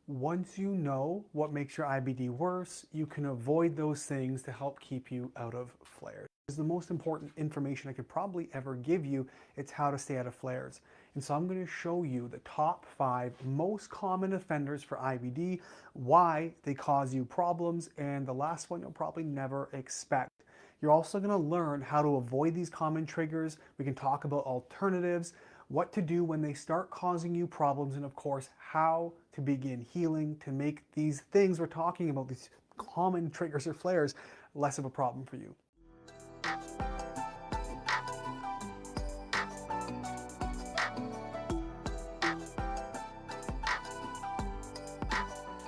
Once you know what makes your IBD worse, you can avoid those things to help keep you out of flares. It's the most important information I could probably ever give you. It's how to stay out of flares. And so I'm going to show you the top 5 most common offenders for IBD, why they cause you problems, and the last one you'll probably never expect. You're also going to learn how to avoid these common triggers. We can talk about alternatives, what to do when they start causing you problems, and of course, how to begin healing to make these things we're talking about, these common triggers or flares, less of a problem for you.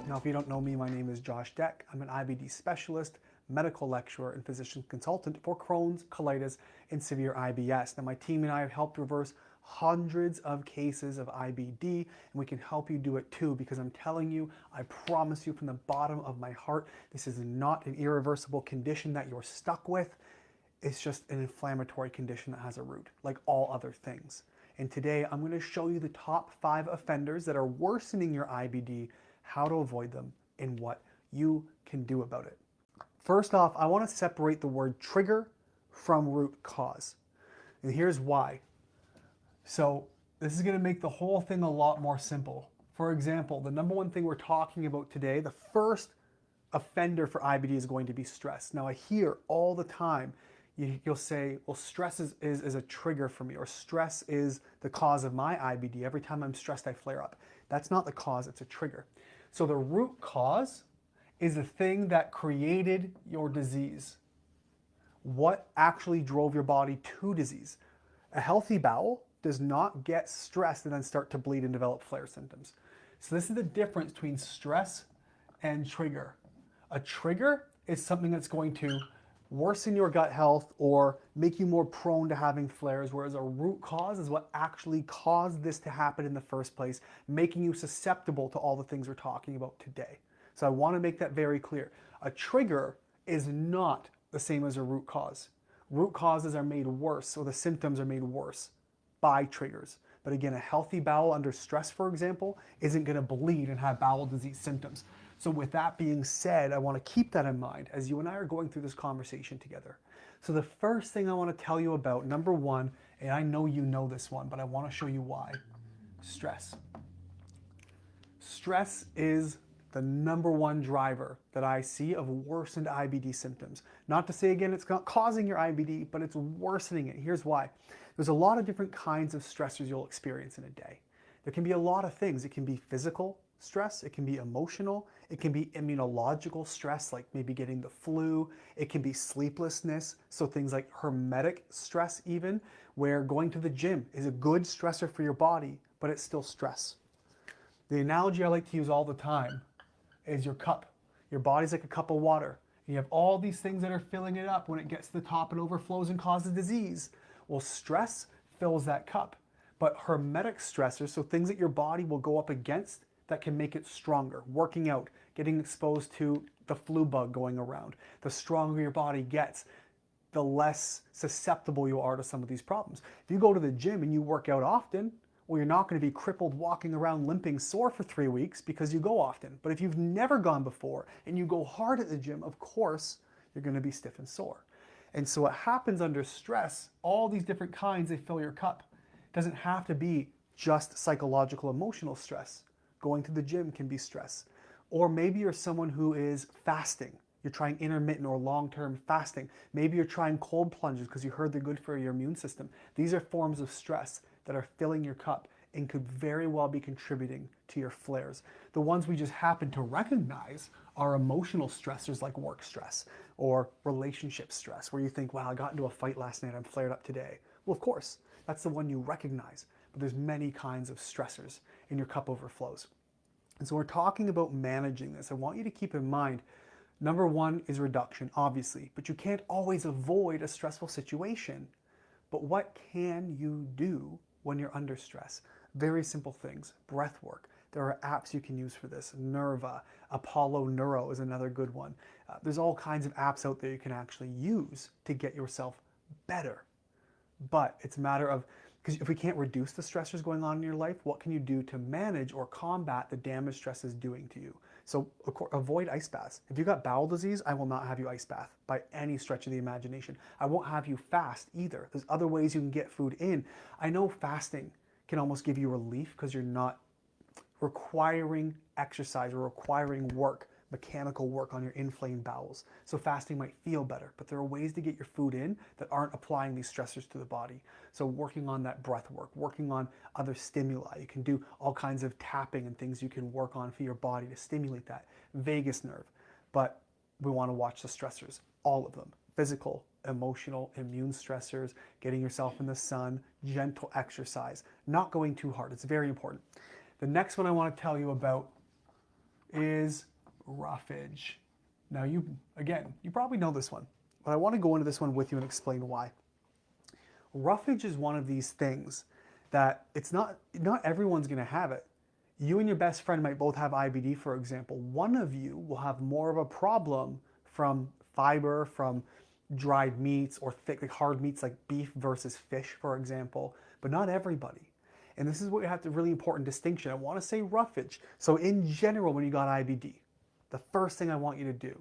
Now, if you don't know me, my name is Josh Deck. I'm an IBD specialist, medical lecturer, and physician consultant for Crohn's, colitis, and severe IBS. Now, my team and I have helped reverse hundreds of cases of IBD, and we can help you do it too, because I'm telling you, I promise you from the bottom of my heart, this is not an irreversible condition that you're stuck with. It's just an inflammatory condition that has a root, like all other things. And today, I'm going to show you the top 5 offenders that are worsening your IBD, how to avoid them, and what you can do about it. First off, I want to separate the word trigger from root cause. And here's why. So this is going to make the whole thing a lot more simple. For example, the number one thing we're talking about today, the first offender for IBD is going to be stress. Now I hear all the time, you'll say, well, stress is a trigger for me, or stress is the cause of my IBD. Every time I'm stressed, I flare up. That's not the cause, it's a trigger. So the root cause is the thing that created your disease. What actually drove your body to disease? A healthy bowel does not get stressed and then start to bleed and develop flare symptoms. So this is the difference between stress and trigger. A trigger is something that's going to worsen your gut health or make you more prone to having flares, whereas a root cause is what actually caused this to happen in the first place, making you susceptible to all the things we're talking about today. So I want to make that very clear. A trigger is not the same as a root cause. Root causes are made worse, or the symptoms are made worse by triggers. But again, a healthy bowel under stress, for example, isn't going to bleed and have bowel disease symptoms. So with that being said, I want to keep that in mind as you and I are going through this conversation together. So the first thing I want to tell you about, number one, and I know you know this one, but I want to show you why, stress. Stress is the number one driver that I see of worsened IBD symptoms. Not to say again, it's not causing your IBD, but it's worsening it. Here's why. There's a lot of different kinds of stressors you'll experience in a day. There can be a lot of things. It can be physical stress, it can be emotional, it can be immunological stress, like maybe getting the flu, it can be sleeplessness, so things like hermetic stress even, where going to the gym is a good stressor for your body, but it's still stress. The analogy I like to use all the time is your cup. Your body's like a cup of water. And you have all these things that are filling it up. When it gets to the top, it overflows and causes disease. Well, stress fills that cup. But hermetic stressors, so things that your body will go up against that can make it stronger. Working out, getting exposed to the flu bug going around. The stronger your body gets, the less susceptible you are to some of these problems. If you go to the gym and you work out often, well, you're not going to be crippled walking around limping sore for 3 weeks because you go often. But if you've never gone before and you go hard at the gym, of course, you're going to be stiff and sore. And so what happens under stress, all these different kinds, they fill your cup. It doesn't have to be just psychological, emotional stress. Going to the gym can be stress. Or maybe you're someone who is fasting. You're trying intermittent or long-term fasting. Maybe you're trying cold plunges because you heard they're good for your immune system. These are forms of stress that are filling your cup and could very well be contributing to your flares. The ones we just happen to recognize are emotional stressors like work stress or relationship stress, where you think, wow, I got into a fight last night, I'm flared up today. Well, of course, that's the one you recognize, but there's many kinds of stressors and your cup overflows. And so we're talking about managing this. I want you to keep in mind, number one is reduction, obviously, but you can't always avoid a stressful situation. But what can you do when you're under stress? Very simple things. Breath work. There are apps you can use for this. Nerva, Apollo Neuro is another good one. There's all kinds of apps out there you can actually use to get yourself better. But it's a matter of Because if we can't reduce the stressors going on in your life, what can you do to manage or combat the damage stress is doing to you? So avoid ice baths. If you've got bowel disease, I will not have you ice bath by any stretch of the imagination. I won't have you fast either. There's other ways you can get food in. I know fasting can almost give you relief because you're not requiring exercise or requiring work, mechanical work on your inflamed bowels. So fasting might feel better, but there are ways to get your food in that aren't applying these stressors to the body. So working on that breath work, working on other stimuli. You can do all kinds of tapping and things you can work on for your body to stimulate that vagus nerve. But we want to watch the stressors, all of them: physical, emotional, immune stressors, getting yourself in the sun, gentle exercise, not going too hard. It's very important. The next one I want to tell you about is roughage. Now you probably know this one, but I want to go into this one with you and explain why. Roughage is one of these things that not everyone's going to have it. You and your best friend might both have IBD, for example. One of you will have more of a problem from fiber, from dried meats or thick, like hard meats like beef versus fish, for example, but not everybody. And this is what you have to really important distinction. I want to say roughage. So in general, when you got IBD, the first thing I want you to do,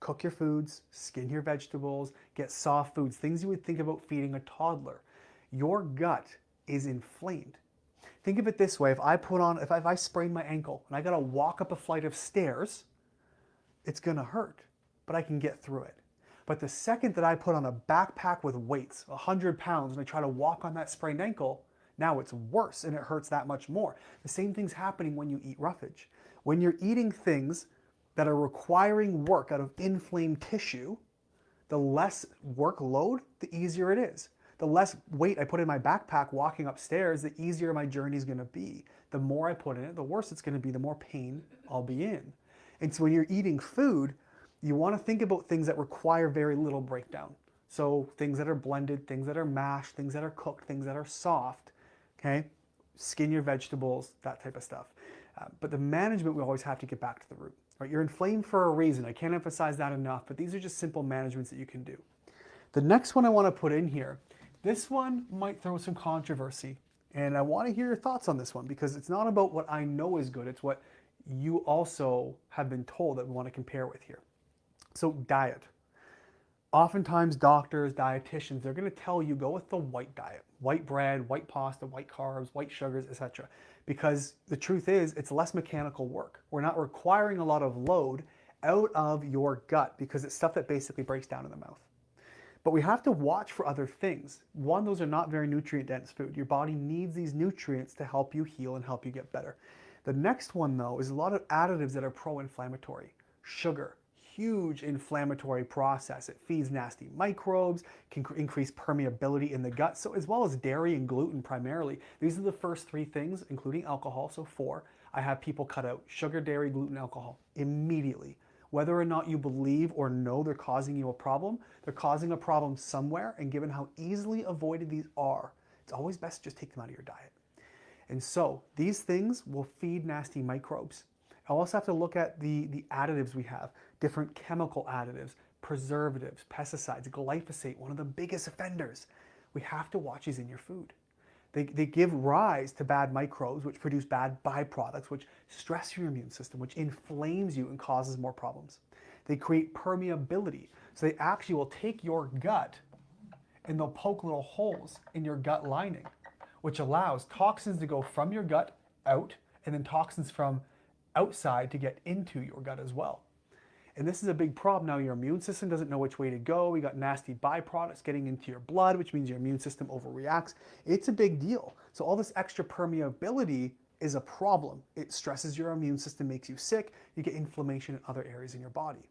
cook your foods, skin your vegetables, get soft foods, things you would think about feeding a toddler. Your gut is inflamed. Think of it this way: if I sprain my ankle and I got to walk up a flight of stairs, it's going to hurt, but I can get through it. But the second that I put on a backpack with weights, 100 pounds, and I try to walk on that sprained ankle, now it's worse and it hurts that much more. The same thing's happening when you eat roughage. When you're eating things that are requiring work out of inflamed tissue, the less workload, the easier it is. The less weight I put in my backpack walking upstairs, the easier my journey is going to be. The more I put in it, the worse it's going to be, the more pain I'll be in. And so when you're eating food, you want to think about things that require very little breakdown. So things that are blended, things that are mashed, things that are cooked, things that are soft, okay? Skin your vegetables, that type of stuff. But the management, we always have to get back to the root. Right? You're inflamed for a reason. I can't emphasize that enough, but these are just simple managements that you can do. The next one I want to put in here, this one might throw some controversy, and I want to hear your thoughts on this one because it's not about what I know is good, it's what you also have been told that we want to compare with here. So diet. Oftentimes doctors, dietitians, they're going to tell you go with the white diet. White bread, white pasta, white carbs, white sugars, etc. Because the truth is it's less mechanical work. We're not requiring a lot of load out of your gut because it's stuff that basically breaks down in the mouth. But we have to watch for other things. One, those are not very nutrient-dense food. Your body needs these nutrients to help you heal and help you get better. The next one, though, is a lot of additives that are pro-inflammatory. Sugar, huge inflammatory process. It feeds nasty microbes, can increase permeability in the gut, so as well as dairy and gluten primarily. These are the first three things, including alcohol, so 4. I have people cut out sugar, dairy, gluten, alcohol immediately. Whether or not you believe or know they're causing you a problem, they're causing a problem somewhere, and given how easily avoided these are, it's always best to just take them out of your diet. And so these things will feed nasty microbes. I also have to look at the additives we have, different chemical additives, preservatives, pesticides, glyphosate, one of the biggest offenders. We have to watch these in your food. They give rise to bad microbes, which produce bad byproducts, which stress your immune system, which inflames you and causes more problems. They create permeability. So they actually will take your gut and they'll poke little holes in your gut lining, which allows toxins to go from your gut out and then toxins from outside to get into your gut as well. And this is a big problem. Now your immune system doesn't know which way to go. We got nasty byproducts getting into your blood, which means your immune system overreacts. It's a big deal. So all this extra permeability is a problem. It stresses your immune system, makes you sick. You get inflammation in other areas in your body.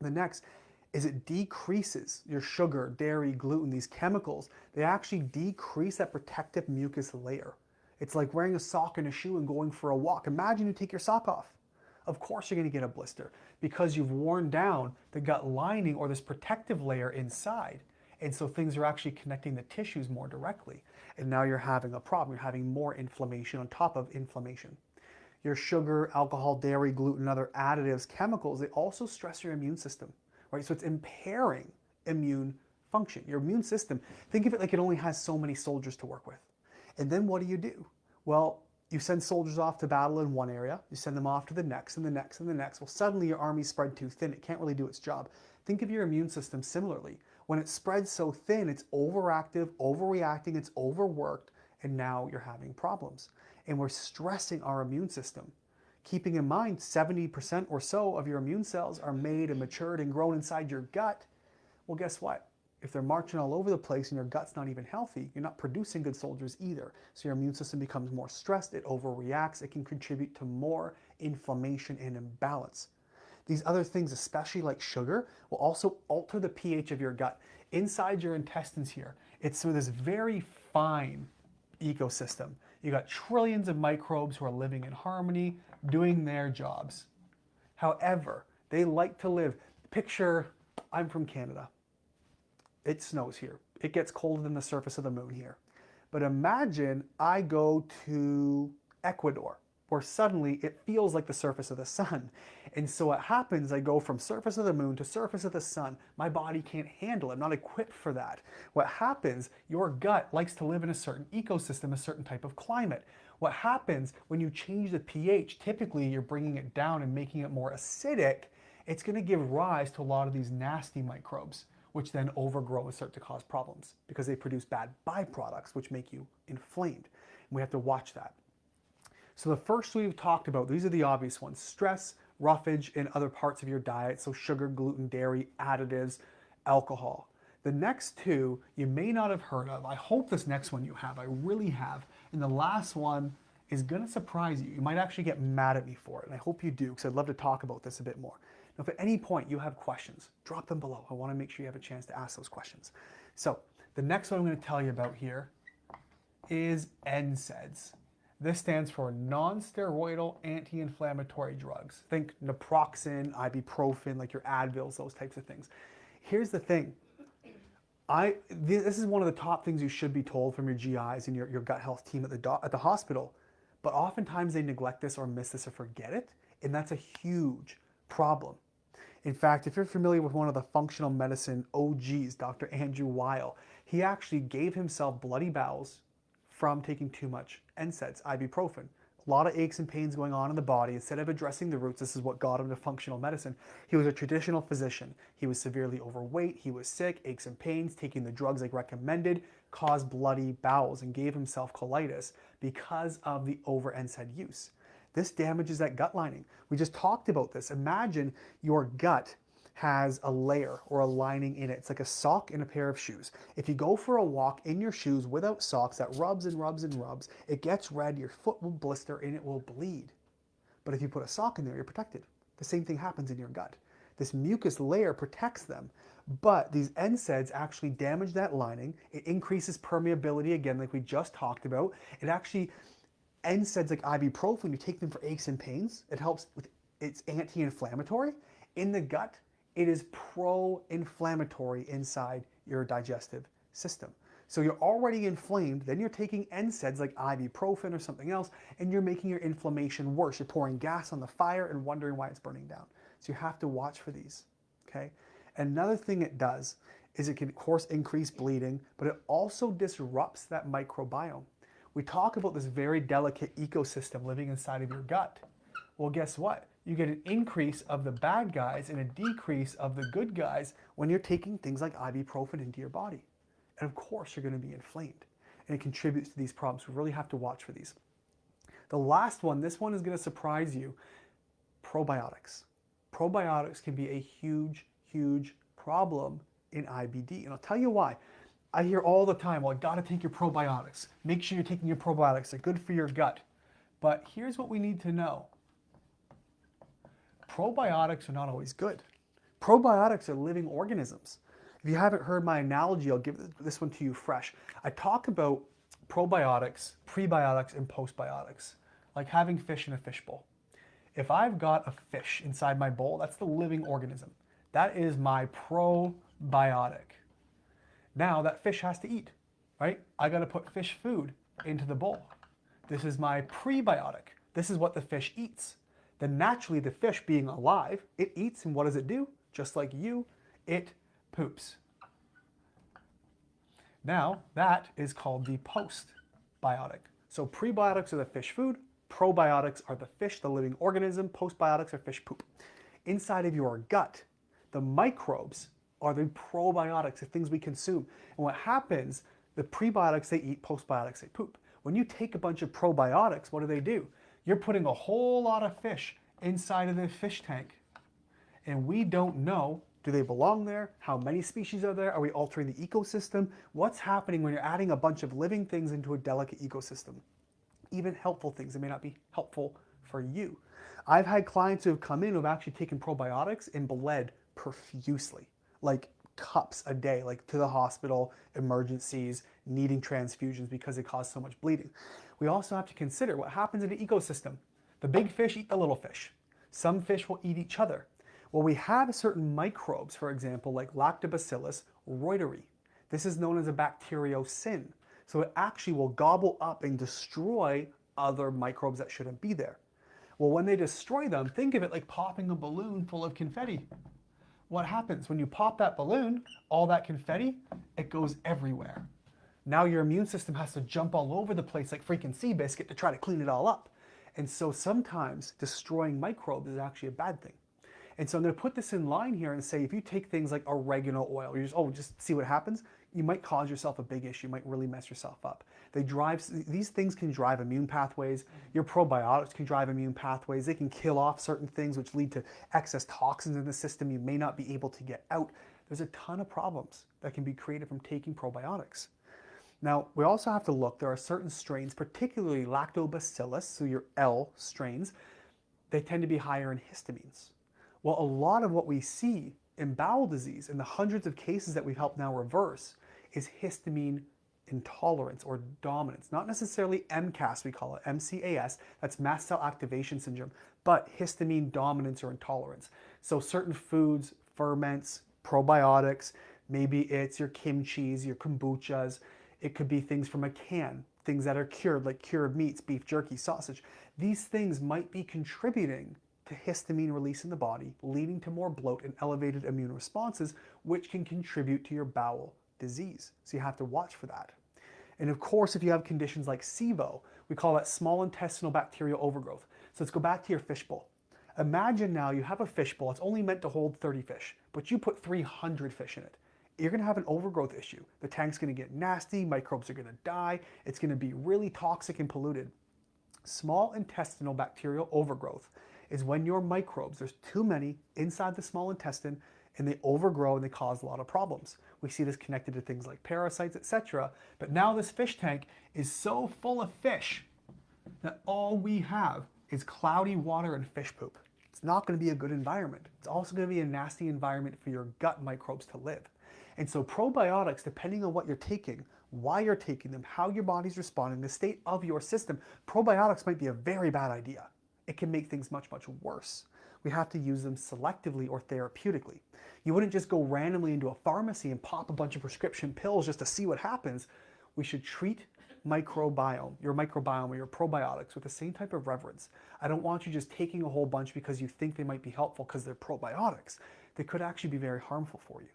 The next is it decreases your sugar, dairy, gluten, these chemicals. They actually decrease that protective mucus layer. It's like wearing a sock and a shoe and going for a walk. Imagine you take your sock off. Of course you're going to get a blister because you've worn down the gut lining or this protective layer inside. And so things are actually connecting the tissues more directly. And now you're having a problem. You're having more inflammation on top of inflammation. Your sugar, alcohol, dairy, gluten, other additives, chemicals, they also stress your immune system, right? So it's impairing immune function. Your immune system, think of it like it only has so many soldiers to work with. And then what do? Well, you send soldiers off to battle in one area, you send them off to the next and the next and the next. Well, suddenly your army's spread too thin. It can't really do its job. Think of your immune system similarly. When it spreads so thin, it's overactive, overreacting, it's overworked, and now you're having problems. And we're stressing our immune system. Keeping in mind, 70% or so of your immune cells are made and matured and grown inside your gut. Well, guess what? If they're marching all over the place and your gut's not even healthy, you're not producing good soldiers either. So your immune system becomes more stressed, it overreacts, it can contribute to more inflammation and imbalance. These other things, especially like sugar, will also alter the pH of your gut. Inside your intestines here, it's through this very fine ecosystem. You got trillions of microbes who are living in harmony, doing their jobs. However, they like to live. Picture, I'm from Canada. It snows here. It gets colder than the surface of the moon here. But imagine I go to Ecuador, where suddenly it feels like the surface of the sun. And so what happens, I go from surface of the moon to surface of the sun. My body can't handle it. I'm not equipped for that. What happens, your gut likes to live in a certain ecosystem, a certain type of climate. What happens when you change the pH, typically you're bringing it down and making it more acidic. It's going to give rise to a lot of these nasty microbes, which then overgrow and start to cause problems because they produce bad byproducts, which make you inflamed. And we have to watch that. So the first we've talked about, these are the obvious ones: stress, roughage, and other parts of your diet. So sugar, gluten, dairy, additives, alcohol. The next two you may not have heard of. I hope this next one you have. I really have. And the last one is going to surprise you. You might actually get mad at me for it. And I hope you do, because I'd love to talk about this a bit more. Now, if at any point you have questions, drop them below. I want to make sure you have a chance to ask those questions. So the next one I'm going to tell you about here is NSAIDs. This stands for non-steroidal anti-inflammatory drugs. Think naproxen, ibuprofen, like your Advils, those types of things. Here's the thing. This is one of the top things you should be told from your GIs and your gut health team at the hospital. But oftentimes they neglect this or miss this or forget it. And that's a huge problem. In fact, if you're familiar with one of the functional medicine OGs, Dr. Andrew Weil, he actually gave himself bloody bowels from taking too much NSAIDs, ibuprofen. A lot of aches and pains going on in the body. Instead of addressing the roots, this is what got him to functional medicine. He was a traditional physician. He was severely overweight. He was sick, aches and pains, taking the drugs like recommended, caused bloody bowels, and gave himself colitis because of the over NSAID use. This damages that gut lining. We just talked about this. Imagine your gut has a layer or a lining in it. It's like a sock in a pair of shoes. If you go for a walk in your shoes without socks, that rubs and rubs and rubs, it gets red, your foot will blister, and it will bleed. But if you put a sock in there, you're protected. The same thing happens in your gut. This mucus layer protects them, but these NSAIDs actually damage that lining. It increases permeability, again, like we just talked about. It actually, NSAIDs like ibuprofen, you take them for aches and pains. It helps with, it's anti-inflammatory. In the gut, it is pro-inflammatory inside your digestive system. So you're already inflamed, then you're taking NSAIDs like ibuprofen or something else, and you're making your inflammation worse. You're pouring gas on the fire and wondering why it's burning down. So you have to watch for these, okay? Another thing it does is it can, of course, increase bleeding, but it also disrupts that microbiome. We talk about this very delicate ecosystem living inside of your gut. Well, guess what? You get an increase of the bad guys and a decrease of the good guys when you're taking things like ibuprofen into your body. And of course, you're going to be inflamed. And it contributes to these problems. We really have to watch for these. The last one, this one is going to surprise you. Probiotics. Probiotics can be a huge, huge problem in IBD. And I'll tell you why. I hear all the time, well, I got to take your probiotics. Make sure you're taking your probiotics. They're good for your gut. But here's what we need to know. Probiotics are not always good. Probiotics are living organisms. If you haven't heard my analogy, I'll give this one to you fresh. I talk about probiotics, prebiotics, and postbiotics, like having fish in a fishbowl. If I've got a fish inside my bowl, that's the living organism. That is my probiotic. Now that fish has to eat, right? I got to put fish food into the bowl. This is my prebiotic. This is what the fish eats. Then naturally the fish being alive, it eats, and what does it do? Just like you, it poops. Now that is called the postbiotic. postbiotic. So prebiotics are the fish food, probiotics are the fish, the living organism, postbiotics are fish poop. Inside of your gut, the microbes are the probiotics, the things we consume. And what happens, the prebiotics they eat, postbiotics they poop. When you take a bunch of probiotics, what do? You're putting a whole lot of fish inside of the fish tank. And we don't know, do they belong there? How many species are there? Are we altering the ecosystem? What's happening when you're adding a bunch of living things into a delicate ecosystem? Even helpful things that may not be helpful for you. I've had clients who have come in who have actually taken probiotics and bled profusely, like cups a day, like to the hospital, emergencies, needing transfusions because they cause so much bleeding. We also have to consider what happens in the ecosystem. The big fish eat the little fish. Some fish will eat each other. Well, we have certain microbes, for example, like Lactobacillus reuteri. This is known as a bacteriocin. So it actually will gobble up and destroy other microbes that shouldn't be there. Well, when they destroy them, think of it like popping a balloon full of confetti. What happens when you pop that balloon, all that confetti, it goes everywhere. Now your immune system has to jump all over the place like freaking Seabiscuit to try to clean it all up. And so sometimes destroying microbes is actually a bad thing. And so I'm going to put this in line here and say if you take things like oregano oil, you just see what happens, you might cause yourself a big issue, you might really mess yourself up. These things can drive immune pathways. Your probiotics can drive immune pathways. They can kill off certain things which lead to excess toxins in the system you may not be able to get out. There's a ton of problems that can be created from taking probiotics. Now, we also have to look, there are certain strains, particularly lactobacillus, so your L strains, they tend to be higher in histamines. Well, a lot of what we see in bowel disease, in the hundreds of cases that we've helped now reverse, is histamine intolerance or dominance. Not necessarily MCAS, we call it, MCAS, that's mast cell activation syndrome, but histamine dominance or intolerance. So certain foods, ferments, probiotics, maybe it's your kimchis, your kombuchas, it could be things from a can, things that are cured, like cured meats, beef jerky, sausage. These things might be contributing to histamine release in the body, leading to more bloat and elevated immune responses, which can contribute to your bowel disease. So you have to watch for that. And of course, if you have conditions like SIBO, we call that small intestinal bacterial overgrowth. So let's go back to your fishbowl. Imagine now you have a fishbowl, it's only meant to hold 30 fish, but you put 300 fish in it. You're gonna have an overgrowth issue. The tank's gonna get nasty, microbes are gonna die, it's gonna be really toxic and polluted. Small intestinal bacterial overgrowth is when your microbes, there's too many inside the small intestine, and they overgrow and they cause a lot of problems. We see this connected to things like parasites, etc. But now this fish tank is so full of fish that all we have is cloudy water and fish poop. It's not going to be a good environment. It's also going to be a nasty environment for your gut microbes to live. And so probiotics, depending on what you're taking, why you're taking them, how your body's responding, the state of your system, probiotics might be a very bad idea. It can make things much, much worse. We have to use them selectively or therapeutically. You wouldn't just go randomly into a pharmacy and pop a bunch of prescription pills just to see what happens. We should treat your microbiome or your probiotics with the same type of reverence. I don't want you just taking a whole bunch because you think they might be helpful because they're probiotics. They could actually be very harmful for you.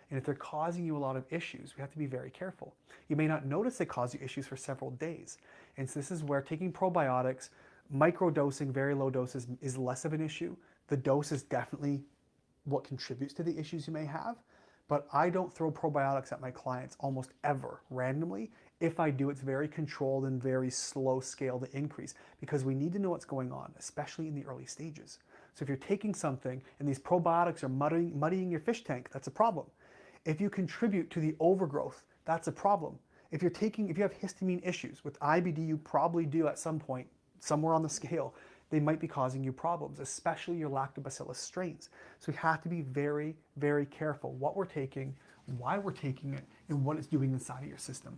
And if they're causing you a lot of issues, we have to be very careful. You may not notice they cause you issues for several days. And so this is where taking probiotics, microdosing, very low doses, is less of an issue. The dose is definitely what contributes to the issues you may have, but I don't throw probiotics at my clients almost ever randomly. If I do, it's very controlled and very slow scale to increase because we need to know what's going on, especially in the early stages. So if you're taking something and these probiotics are muddying your fish tank, that's a problem. If you contribute to the overgrowth, that's a problem. If you have histamine issues with IBD, you probably do at some point, somewhere on the scale, they might be causing you problems, especially your lactobacillus strains. So we have to be very, very careful what we're taking, why we're taking it, and what it's doing inside of your system.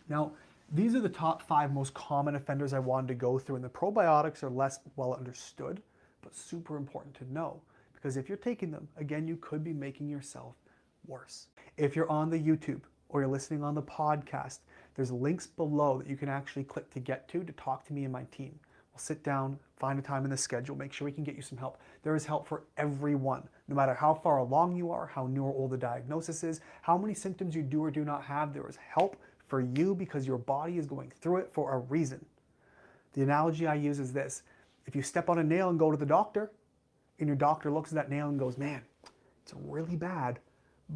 Now, these are the top 5 most common offenders I wanted to go through, and the probiotics are less well understood, but super important to know, because if you're taking them, again, you could be making yourself worse. If you're on the YouTube or you're listening on the podcast, there's links below that you can actually click to get to talk to me and my team. We'll sit down, find a time in the schedule, make sure we can get you some help. There is help for everyone, no matter how far along you are, how new or old the diagnosis is, how many symptoms you do or do not have, there is help for you because your body is going through it for a reason. The analogy I use is this. If you step on a nail and go to the doctor, and your doctor looks at that nail and goes, man, it's really bad,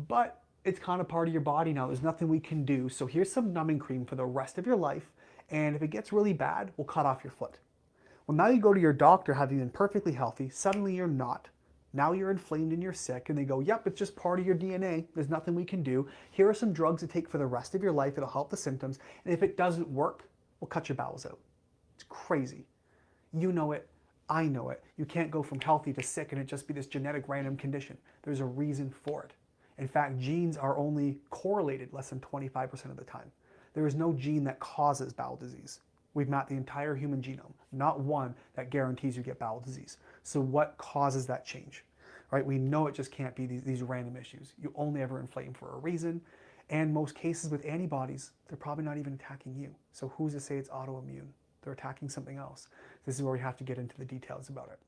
but it's kind of part of your body now. There's nothing we can do. So here's some numbing cream for the rest of your life. And if it gets really bad, we'll cut off your foot. Well, now you go to your doctor having been perfectly healthy. Suddenly you're not. Now you're inflamed and you're sick. And they go, yep, it's just part of your DNA. There's nothing we can do. Here are some drugs to take for the rest of your life. It'll help the symptoms. And if it doesn't work, we'll cut your bowels out. It's crazy. You know it. I know it. You can't go from healthy to sick and it just be this genetic random condition. There's a reason for it. In fact, genes are only correlated less than 25% of the time. There is no gene that causes bowel disease. We've mapped the entire human genome, not one that guarantees you get bowel disease. So what causes that change? Right? We know it just can't be these random issues. You only ever inflame for a reason. And most cases with antibodies, they're probably not even attacking you. So who's to say it's autoimmune? They're attacking something else. This is where we have to get into the details about it.